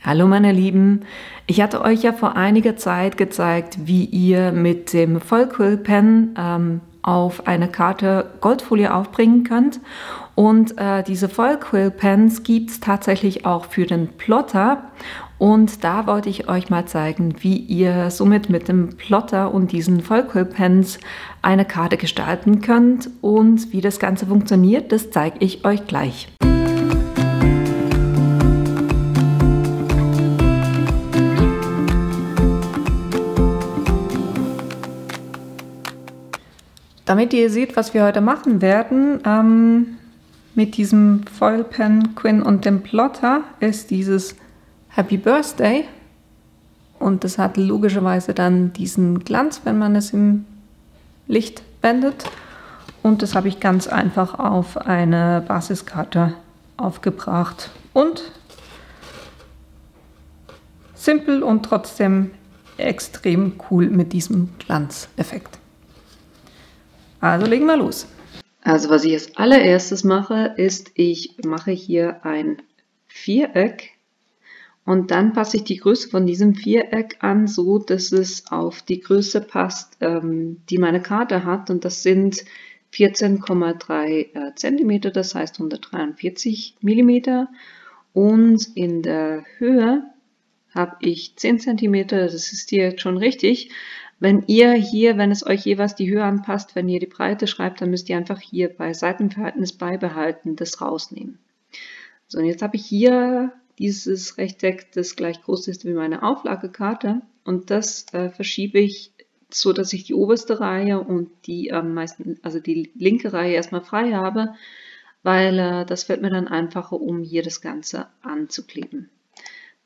Hallo meine Lieben, ich hatte euch ja vor einiger Zeit gezeigt, wie ihr mit dem Foil-Quill-Pen auf eine Karte Goldfolie aufbringen könnt. Und diese Foil-Quill-Pens gibt es tatsächlich auch für den Plotter. Und da wollte ich euch mal zeigen, wie ihr somit mit dem Plotter und diesen Foil-Quill-Pens eine Karte gestalten könnt. Und wie das Ganze funktioniert, das zeige ich euch gleich. Damit ihr seht, was wir heute machen werden, mit diesem Foil Pen Quinn und dem Plotter, ist dieses Happy Birthday. Und das hat logischerweise dann diesen Glanz, wenn man es im Licht wendet. Und das habe ich ganz einfach auf eine Basiskarte aufgebracht. Und simpel und trotzdem extrem cool mit diesem Glanzeffekt. Also legen wir los. Also was ich als allererstes mache, ist, ich mache hier ein Viereck und dann passe ich die Größe von diesem Viereck an, so dass es auf die Größe passt, die meine Karte hat, und das sind 14,3 cm, das heißt 143 mm, und in der Höhe habe ich 10 cm, das ist hier jetzt schon richtig. Wenn ihr hier, wenn es euch jeweils die Höhe anpasst, wenn ihr die Breite schreibt, dann müsst ihr einfach hier bei Seitenverhältnis beibehalten, das rausnehmen. So, und jetzt habe ich hier dieses Rechteck, das gleich groß ist wie meine Auflagekarte, und das verschiebe ich so, dass ich die oberste Reihe und die also die linke Reihe erstmal frei habe, weil das fällt mir dann einfacher, um hier das Ganze anzukleben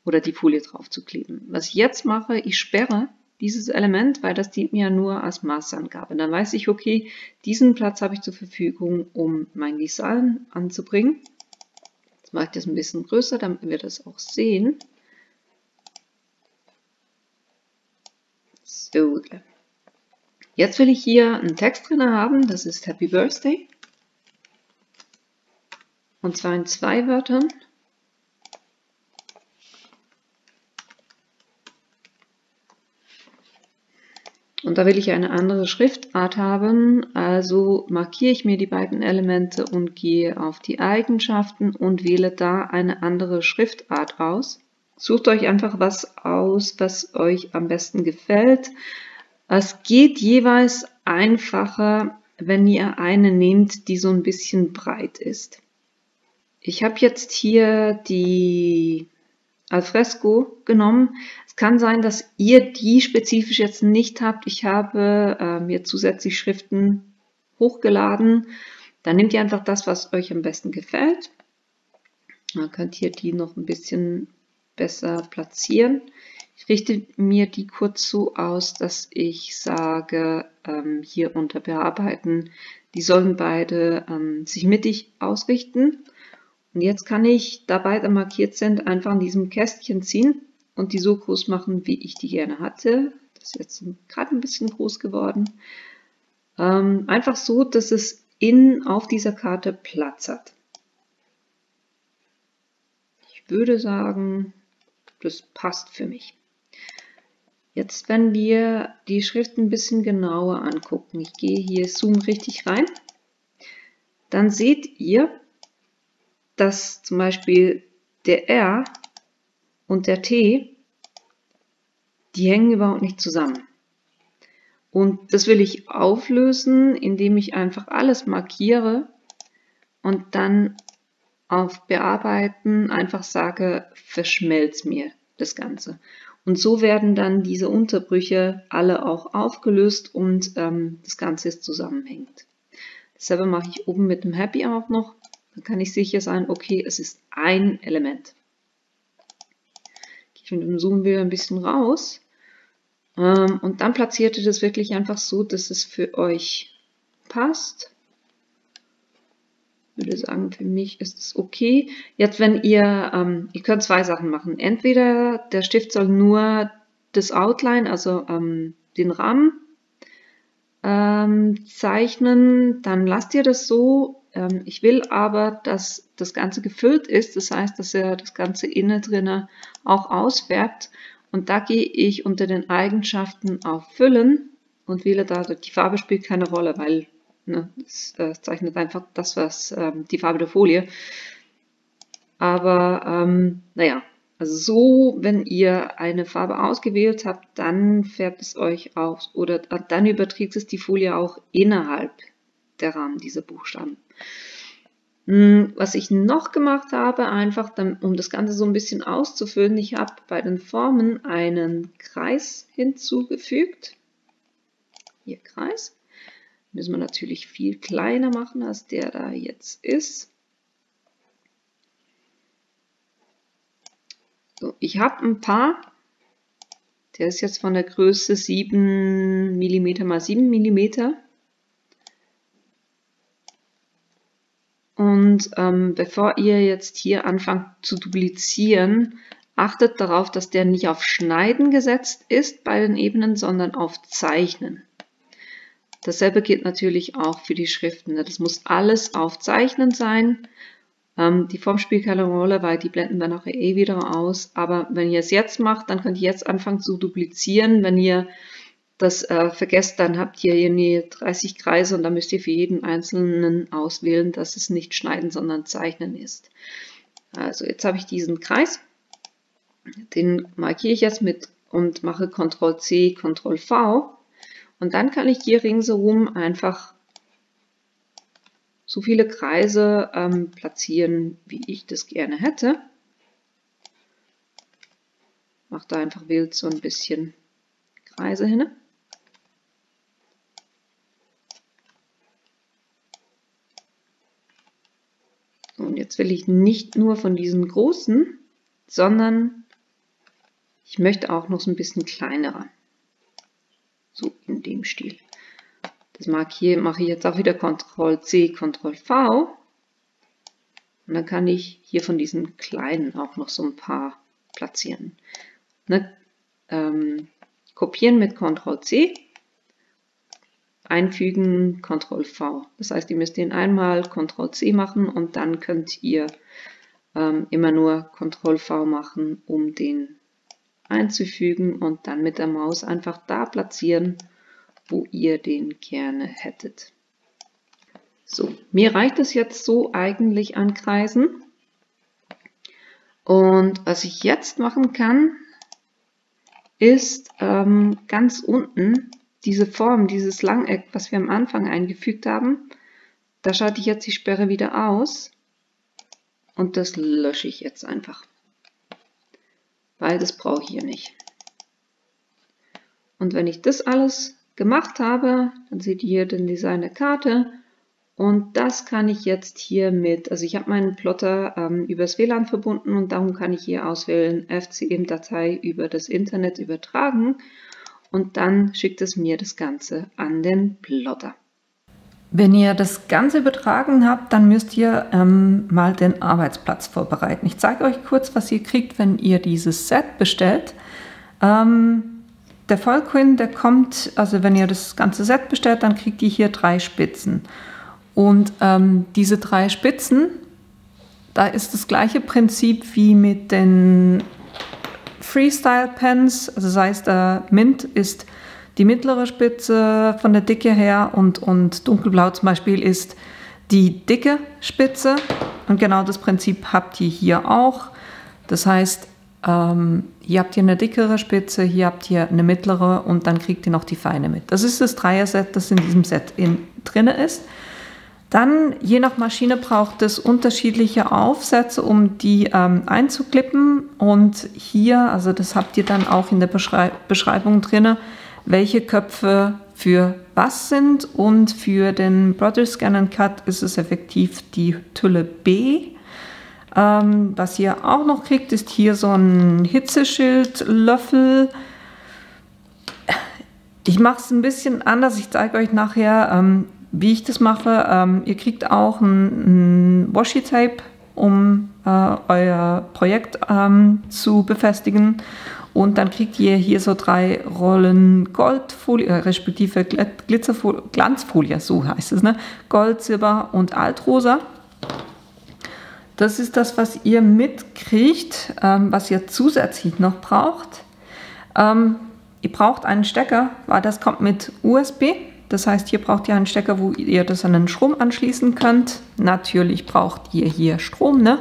oder die Folie drauf zu kleben. Was ich jetzt mache, ich sperre dieses Element, weil das dient mir ja nur als Maßangabe. Dann weiß ich, okay, diesen Platz habe ich zur Verfügung, um mein Design anzubringen. Jetzt mache ich das ein bisschen größer, damit wir das auch sehen. So. Jetzt will ich hier einen Text drin haben, das ist Happy Birthday. Und zwar in 2 Wörtern. Und da will ich eine andere Schriftart haben, also markiere ich mir die beiden Elemente und gehe auf die Eigenschaften und wähle da eine andere Schriftart aus. Sucht euch einfach was aus, was euch am besten gefällt. Es geht jeweils einfacher, wenn ihr eine nehmt, die so ein bisschen breit ist. Ich habe jetzt hier die Alfresco genommen. Es kann sein, dass ihr die spezifisch jetzt nicht habt. Ich habe mir zusätzlich Schriften hochgeladen. Dann nehmt ihr einfach das, was euch am besten gefällt. Man könnt hier die noch ein bisschen besser platzieren. Ich richte mir die kurz so aus, dass ich sage, hier unter Bearbeiten, die sollen beide sich mittig ausrichten. Und jetzt kann ich, da beide markiert sind, einfach an diesem Kästchen ziehen und die so groß machen, wie ich die gerne hatte. Das ist jetzt gerade ein bisschen groß geworden. Einfach so, dass es auf dieser Karte Platz hat. Ich würde sagen, das passt für mich. Jetzt, wenn wir die Schrift ein bisschen genauer angucken, ich gehe hier, zoome richtig rein, dann seht ihr, dass zum Beispiel der R und der T, die hängen überhaupt nicht zusammen. Und das will ich auflösen, indem ich einfach alles markiere und dann auf Bearbeiten einfach sage, verschmelz mir das Ganze. Und so werden dann diese Unterbrüche alle auch aufgelöst und das Ganze ist zusammenhängend. Dasselbe mache ich oben mit dem Happy auch noch. Dann kann ich sicher sein, okay, es ist ein Element. Ich mit dem Zoom wieder ein bisschen raus. Und dann platziert ihr das wirklich einfach so, dass es für euch passt. Ich würde sagen, für mich ist es okay. Jetzt, wenn ihr könnt 2 Sachen machen. Entweder der Stift soll nur das Outline, also den Rahmen zeichnen, dann lasst ihr das so. Ich will aber, dass das Ganze gefüllt ist, das heißt, dass er das Ganze innen drinne auch ausfärbt. Und da gehe ich unter den Eigenschaften auf Füllen und wähle da, die Farbe spielt keine Rolle, weil es zeichnet einfach das, was die Farbe der Folie. Aber naja, also so, wenn ihr eine Farbe ausgewählt habt, dann färbt es euch aus oder dann überträgt es die Folie auch innerhalb der Rahmen dieser Buchstaben. Was ich noch gemacht habe, einfach um das Ganze so ein bisschen auszufüllen, ich habe bei den Formen einen Kreis hinzugefügt. Hier Kreis. Müssen wir natürlich viel kleiner machen, als der da jetzt ist. So, ich habe ein paar. Der ist jetzt von der Größe 7 mm x 7 mm. Und bevor ihr jetzt hier anfangt zu duplizieren, achtet darauf, dass der nicht auf Schneiden gesetzt ist bei den Ebenen, sondern auf Zeichnen. Dasselbe gilt natürlich auch für die Schriften. Das muss alles auf Zeichnen sein. Die Form spielt keine Rolle, weil die blenden wir nachher eh wieder aus. Aber wenn ihr es jetzt macht, dann könnt ihr jetzt anfangen zu duplizieren. Wenn ihr das vergesst, dann habt ihr hier 30 Kreise und dann müsst ihr für jeden einzelnen auswählen, dass es nicht schneiden, sondern zeichnen ist. Also jetzt habe ich diesen Kreis, den markiere ich jetzt mit und mache Ctrl+C, Ctrl+V und dann kann ich hier ringsherum einfach so viele Kreise platzieren, wie ich das gerne hätte. Mache da einfach wild so ein bisschen Kreise hin. Und jetzt will ich nicht nur von diesen großen, sondern ich möchte auch noch so ein bisschen kleinere. So in dem Stil. Das mache ich jetzt auch wieder Ctrl+C, Ctrl+V. Und dann kann ich hier von diesen kleinen auch noch so ein paar platzieren. Kopieren mit Ctrl+C. Einfügen, Ctrl+V. Das heißt, ihr müsst den einmal Ctrl+C machen und dann könnt ihr immer nur Ctrl+V machen, um den einzufügen und dann mit der Maus einfach da platzieren, wo ihr den gerne hättet. So, mir reicht es jetzt so eigentlich an Kreisen. Und was ich jetzt machen kann, ist ganz unten diese Form, dieses Langeck, was wir am Anfang eingefügt haben, da schalte ich jetzt die Sperre wieder aus und das lösche ich jetzt einfach, weil das brauche ich hier nicht. Und wenn ich das alles gemacht habe, dann seht ihr hier den Design der Karte und das kann ich jetzt hier mit, also ich habe meinen Plotter übers WLAN verbunden und darum kann ich hier auswählen, FCM-Datei über das Internet übertragen. Und dann schickt es mir das Ganze an den Plotter. Wenn ihr das Ganze übertragen habt, dann müsst ihr mal den Arbeitsplatz vorbereiten. Ich zeige euch kurz, was ihr kriegt, wenn ihr dieses Set bestellt. Der Vollcoin, der kommt, also wenn ihr das ganze Set bestellt, dann kriegt ihr hier 3 Spitzen. Und diese 3 Spitzen, da ist das gleiche Prinzip wie mit den Freestyle Pens, also das heißt, Mint ist die mittlere Spitze von der Dicke her und dunkelblau zum Beispiel ist die dicke Spitze und genau das Prinzip habt ihr hier auch. Das heißt, hier habt ihr eine dickere Spitze, hier habt ihr eine mittlere und dann kriegt ihr noch die feine mit. Das ist das Dreier-Set, das in diesem Set drin ist. Dann, je nach Maschine, braucht es unterschiedliche Aufsätze, um die einzuklippen. Und hier, also das habt ihr dann auch in der Beschreibung drin, welche Köpfe für was sind. Und für den Brother Scan & Cut ist es effektiv die Tülle B. Was ihr auch noch kriegt, ist hier so ein Hitzeschildlöffel. Ich mache es ein bisschen anders, ich zeige euch nachher, wie ich das mache. Ihr kriegt auch ein Washi-Tape, um euer Projekt zu befestigen. und dann kriegt ihr hier so 3 Rollen Goldfolie, respektive Glitzerfolie, Glanzfolie, so heißt es, ne? Gold, Silber und Altrosa. Das ist das, was ihr mitkriegt, was ihr zusätzlich noch braucht. Ihr braucht einen Stecker, weil das kommt mit USB. Das heißt, hier braucht ihr einen Stecker, wo ihr das an den Strom anschließen könnt. Natürlich braucht ihr hier Strom, ne?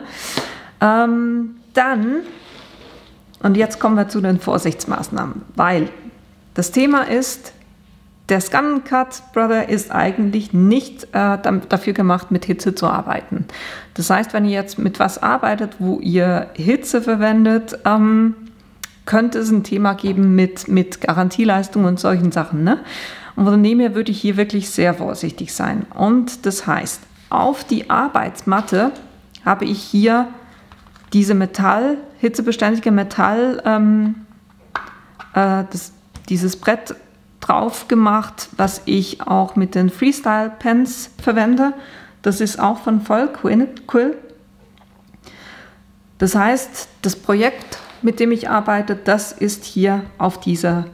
Dann, und jetzt kommen wir zu den Vorsichtsmaßnahmen, weil das Thema ist, der ScanNCut Brother ist eigentlich nicht dafür gemacht, mit Hitze zu arbeiten. Das heißt, wenn ihr jetzt mit was arbeitet, wo ihr Hitze verwendet, könnte es ein Thema geben mit Garantieleistung und solchen Sachen, ne? Und von dem her würde ich hier wirklich sehr vorsichtig sein. Und das heißt, auf die Arbeitsmatte habe ich hier diese hitzebeständige Metall, dieses Brett drauf gemacht, was ich auch mit den Freestyle Pens verwende. Das ist auch von Vollquill. Das heißt, das Projekt, mit dem ich arbeite, das ist hier auf dieser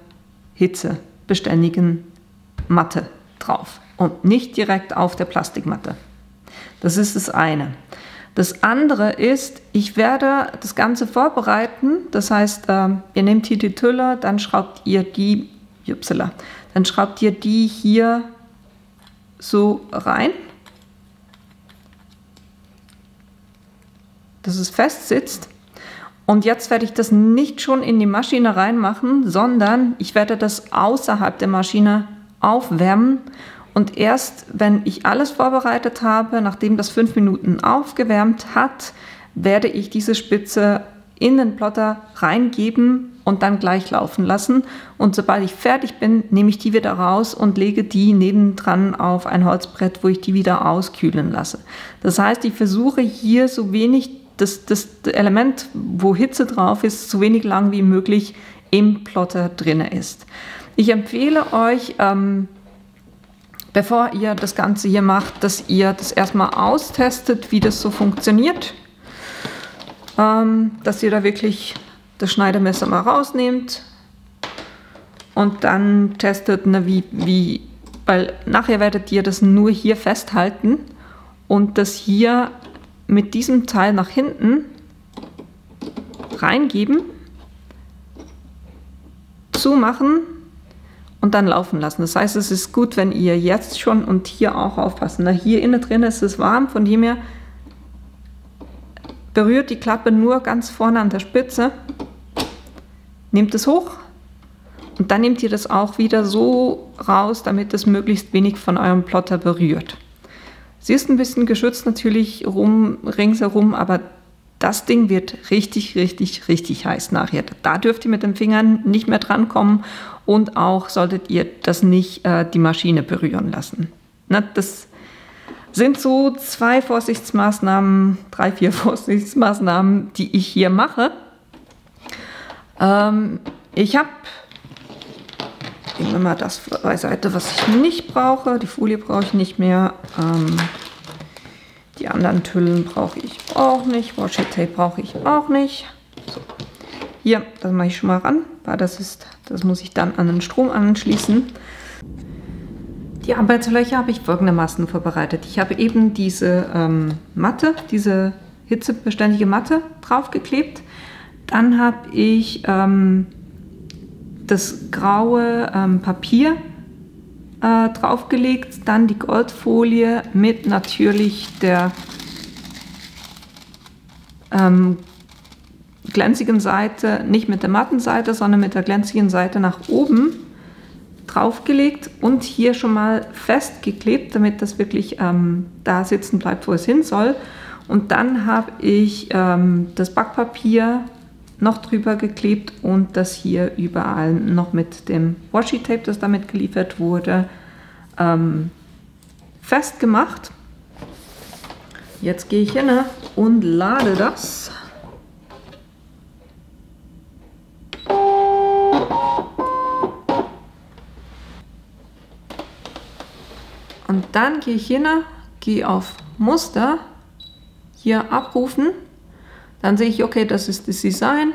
hitzebeständigen Matte drauf und nicht direkt auf der Plastikmatte. Das ist das eine. Das andere ist, ich werde das Ganze vorbereiten. Das heißt, ihr nehmt hier die Tülle, dann schraubt ihr die hier so rein, dass es fest sitzt. Und jetzt werde ich das nicht schon in die Maschine reinmachen, sondern ich werde das außerhalb der Maschine aufwärmen. Und erst, wenn ich alles vorbereitet habe, nachdem das 5 Minuten aufgewärmt hat, werde ich diese Spitze in den Plotter reingeben und dann gleich laufen lassen. Und sobald ich fertig bin, nehme ich die wieder raus und lege die nebendran auf ein Holzbrett, wo ich die wieder auskühlen lasse. Das heißt, ich versuche hier so wenig, das Element, wo Hitze drauf ist, so wenig lang wie möglich im Plotter drin ist. Ich empfehle euch, bevor ihr das Ganze hier macht, dass ihr das erstmal austestet, wie das so funktioniert. Dass ihr da wirklich das Schneidemesser mal rausnehmt und dann testet, ne, weil nachher werdet ihr das nur hier festhalten und das hier mit diesem Teil nach hinten reingeben, zumachen und dann laufen lassen. Das heißt, es ist gut, wenn ihr jetzt schon und hier auch aufpassen. Na, hier innen drin ist es warm, von dem her berührt die Klappe nur ganz vorne an der Spitze, nehmt es hoch und dann nehmt ihr das auch wieder so raus, damit es möglichst wenig von eurem Plotter berührt. Sie ist ein bisschen geschützt natürlich ringsherum, aber das Ding wird richtig, richtig, richtig heiß nachher. Da dürft ihr mit den Fingern nicht mehr dran kommen und auch solltet ihr das nicht die Maschine berühren lassen. Na, das sind so 2 Vorsichtsmaßnahmen, 3, 4 Vorsichtsmaßnahmen, die ich hier mache. Ich habe, nehmen wir mal das beiseite, was ich nicht brauche. Die Folie brauche ich nicht mehr. Die anderen Tüllen brauche ich auch nicht. Washi Tape brauche ich auch nicht. So. Hier, das mache ich schon mal ran, weil das muss ich dann an den Strom anschließen. Die Arbeitslöcher habe ich folgendermaßen vorbereitet. Ich habe eben diese Matte, diese hitzebeständige Matte draufgeklebt. Dann habe ich das graue Papier draufgelegt, dann die Goldfolie mit natürlich der glänzigen Seite, nicht mit der matten Seite, sondern mit der glänzigen Seite nach oben draufgelegt und hier schon mal festgeklebt, damit das wirklich da sitzen bleibt, wo es hin soll. Und dann habe ich das Backpapier noch drüber geklebt und das hier überall noch mit dem Washi Tape, das damit geliefert wurde, festgemacht. Jetzt gehe ich hin und lade das. Und dann gehe ich hin, gehe auf Muster, hier abrufen. Dann sehe ich, okay, das ist das Design,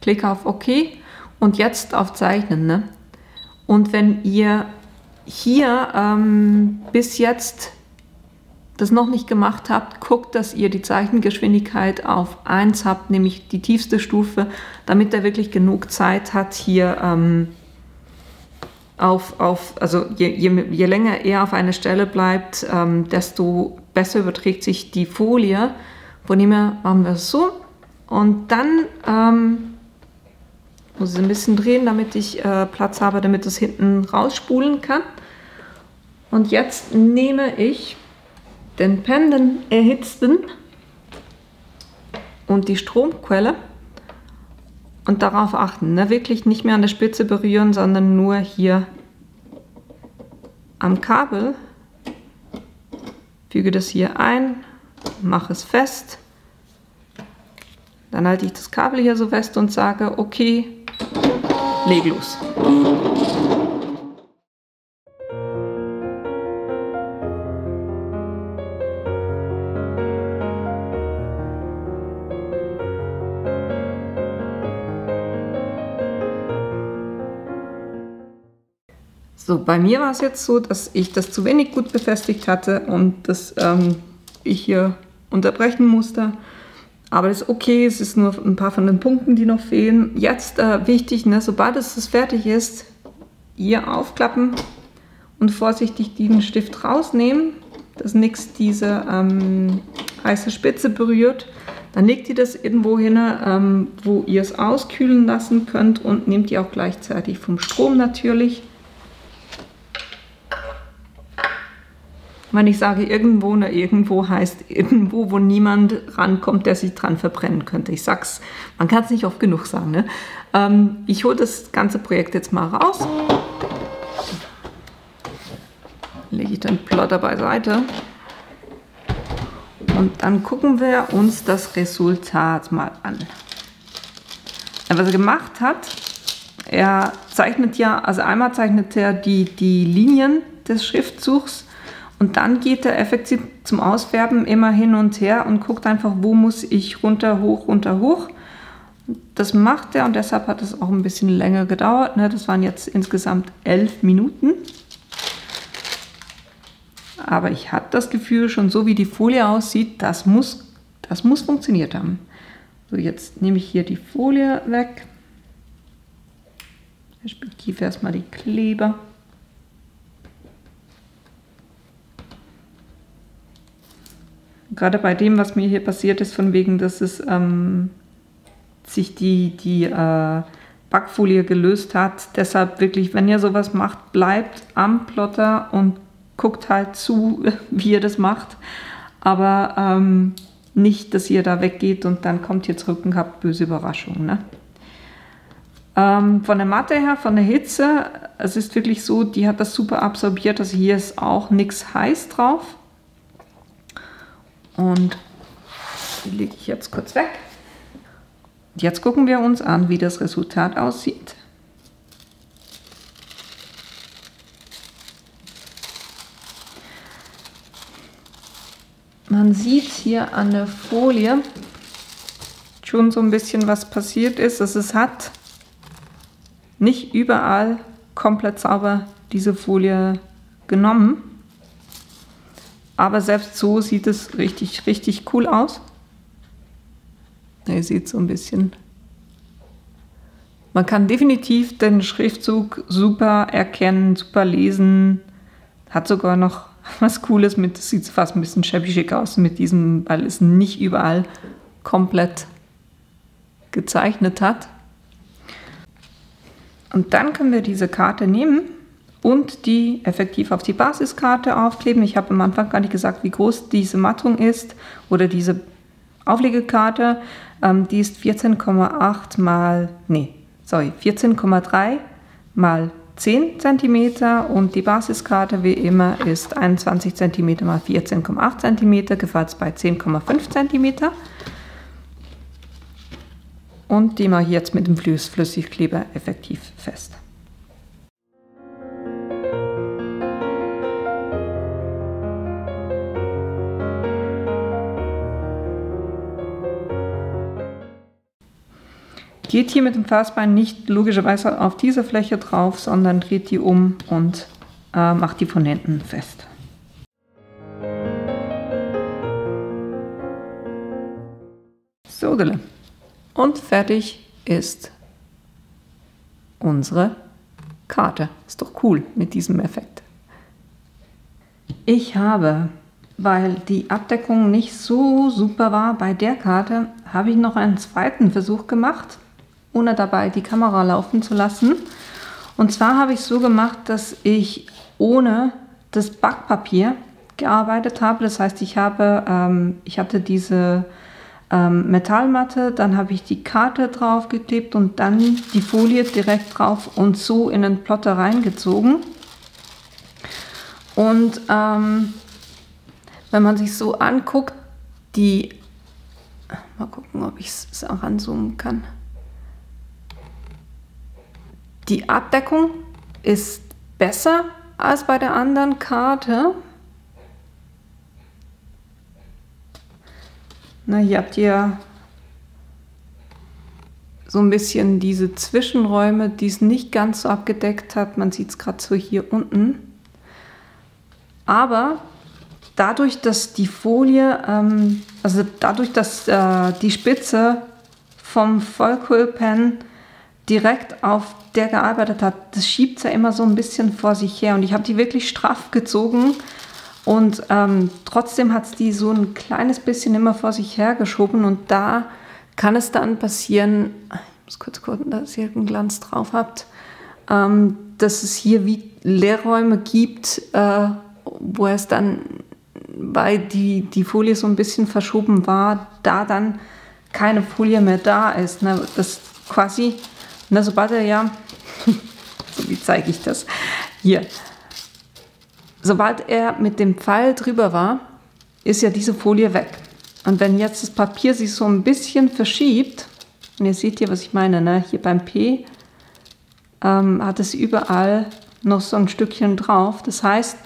klicke auf OK Und jetzt auf Zeichnen, ne? Und wenn ihr hier bis jetzt das noch nicht gemacht habt, guckt, dass ihr die Zeichengeschwindigkeit auf 1 habt, nämlich die tiefste Stufe, damit er wirklich genug Zeit hat, hier also je länger er auf einer Stelle bleibt, desto besser überträgt sich die Folie. Von dem her machen wir es so. Und dann muss ich es ein bisschen drehen, damit ich Platz habe, damit es hinten rausspulen kann. Und jetzt nehme ich den Pen, den erhitzten, und die Stromquelle und darauf achten, ne? Wirklich nicht mehr an der Spitze berühren, sondern nur hier am Kabel. Füge das hier ein, mache es fest. Dann halte ich das Kabel hier so fest und sage, okay, leg los. So, bei mir war es jetzt so, dass ich das zu wenig gut befestigt hatte und dass ich hier unterbrechen musste. Aber das ist okay, es ist nur ein paar von den Punkten, die noch fehlen. Jetzt wichtig, ne, sobald es fertig ist, hier aufklappen und vorsichtig den Stift rausnehmen, dass nichts diese heiße Spitze berührt. Dann legt ihr das irgendwo hin, wo ihr es auskühlen lassen könnt und nehmt ihr auch gleichzeitig vom Strom natürlich. Wenn ich sage irgendwo, ne, irgendwo heißt irgendwo, wo niemand rankommt, der sich dran verbrennen könnte. Ich sag's, man kann es nicht oft genug sagen. Ne? Ich hole das ganze Projekt jetzt mal raus. Lege ich den Plotter beiseite. Und dann gucken wir uns das Resultat mal an. Was er gemacht hat, er zeichnet ja, also einmal zeichnet er die Linien des Schriftzugs. Und dann geht er effektiv zum Ausfärben immer hin und her und guckt einfach, wo muss ich runter, hoch, runter, hoch. Das macht er und deshalb hat es auch ein bisschen länger gedauert. Ne? Das waren jetzt insgesamt 11 Minuten. Aber ich hatte das Gefühl, schon so wie die Folie aussieht, das muss funktioniert haben. So, jetzt nehme ich hier die Folie weg. Respektive erstmal die Kleber. Gerade bei dem, was mir hier passiert ist, von wegen, dass es sich die Backfolie gelöst hat. Deshalb wirklich, wenn ihr sowas macht, bleibt am Plotter und guckt halt zu, wie ihr das macht. Aber nicht, dass ihr da weggeht und dann kommt ihr zurück und habt böse Überraschungen. Ne? Von der Matte her, von der Hitze, es ist wirklich so, die hat das super absorbiert. Also hier ist auch nichts heiß drauf. Und die lege ich jetzt kurz weg. Jetzt gucken wir uns an, wie das Resultat aussieht. Man sieht hier an der Folie schon so ein bisschen, was passiert ist. Also es hat nicht überall komplett sauber diese Folie genommen. Aber selbst so sieht es richtig, richtig cool aus. Ihr seht so ein bisschen. Man kann definitiv den Schriftzug super erkennen, super lesen. Hat sogar noch was Cooles mit, das sieht fast ein bisschen shabby aus mit diesem, weil es nicht überall komplett gezeichnet hat. Und dann können wir diese Karte nehmen und die effektiv auf die Basiskarte aufkleben. Ich habe am Anfang gar nicht gesagt, wie groß diese Mattung ist oder diese Auflegekarte. Die ist 14,3 mal 10 cm und die Basiskarte wie immer ist 21 cm mal 14,8 cm, gefallen bei 10,5 cm. Und die mache ich jetzt mit dem Flüssigkleber effektiv fest. geht hier mit dem Fassbein nicht logischerweise auf diese Fläche drauf, sondern dreht die um und macht die von hinten fest. So, und fertig ist unsere Karte. Ist doch cool mit diesem Effekt. Ich habe, weil die Abdeckung nicht so super war bei der Karte, habe ich noch einen zweiten Versuch gemacht, ohne dabei die Kamera laufen zu lassen. Und zwar habe ich so gemacht, dass ich ohne das Backpapier gearbeitet habe. Das heißt, ich hatte diese Metallmatte, dann habe ich die Karte drauf geklebt und dann die Folie direkt drauf und so in den Plotter reingezogen. Und wenn man sich so anguckt, mal gucken, ob ich es auch ranzoomen kann. Die Abdeckung ist besser als bei der anderen Karte. Na, hier habt ihr so ein bisschen diese Zwischenräume, die es nicht ganz so abgedeckt hat. Man sieht es gerade so hier unten. Aber dadurch, dass die Folie, dass die Spitze vom Foil-Quill-Pen direkt auf der gearbeitet hat, das schiebt es ja immer so ein bisschen vor sich her. Und ich habe die wirklich straff gezogen. Und trotzdem hat es die so ein kleines bisschen immer vor sich her geschoben. Und da kann es dann passieren, ich muss kurz gucken, dass ihr einen Glanz drauf habt, dass es hier wie Leerräume gibt, wo es dann, weil die Folie so ein bisschen verschoben war, da dann keine Folie mehr da ist. Ne? Das quasi, sobald er ja, so wie zeige ich das, hier. Sobald er mit dem Pfeil drüber war, ist ja diese Folie weg. Und wenn jetzt das Papier sich so ein bisschen verschiebt, und ihr seht hier, was ich meine, ne? Hier beim P hat es überall noch so ein Stückchen drauf. Das heißt,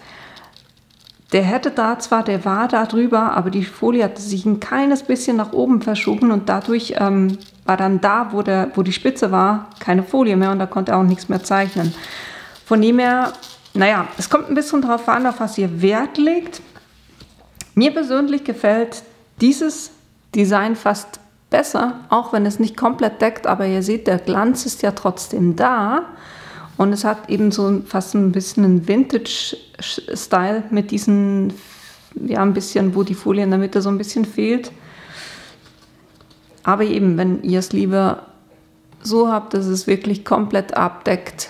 der war da drüber, aber die Folie hatte sich ein kleines bisschen nach oben verschoben und dadurch war dann da, wo die Spitze war, keine Folie mehr und da konnte er auch nichts mehr zeichnen. Von dem her, naja, es kommt ein bisschen drauf an, auf was ihr Wert legt. Mir persönlich gefällt dieses Design fast besser, auch wenn es nicht komplett deckt, aber ihr seht, der Glanz ist ja trotzdem da und es hat eben so fast ein bisschen einen Vintage-Style mit diesen, ja, ein bisschen, wo die Folie in der Mitte so ein bisschen fehlt. Aber eben, wenn ihr es lieber so habt, dass es wirklich komplett abdeckt,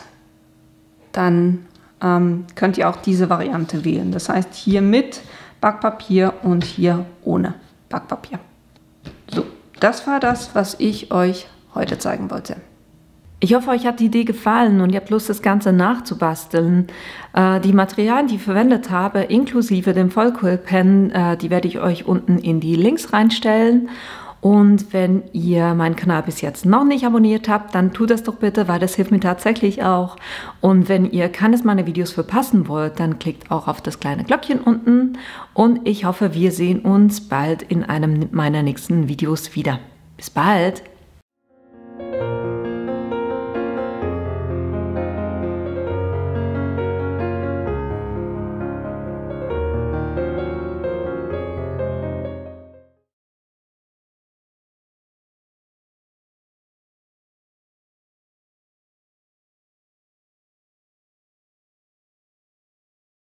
dann könnt ihr auch diese Variante wählen. Das heißt, hier mit Backpapier und hier ohne Backpapier. So, das war das, was ich euch heute zeigen wollte. Ich hoffe, euch hat die Idee gefallen und ihr habt Lust, das Ganze nachzubasteln. Die Materialien, die ich verwendet habe, inklusive dem Foil-Quill-Pen, die werde ich euch unten in die Links reinstellen. Und wenn ihr meinen Kanal bis jetzt noch nicht abonniert habt, dann tut das doch bitte, weil das hilft mir tatsächlich auch. Und wenn ihr keines meiner Videos verpassen wollt, dann klickt auch auf das kleine Glöckchen unten. Und ich hoffe, wir sehen uns bald in einem meiner nächsten Videos wieder. Bis bald!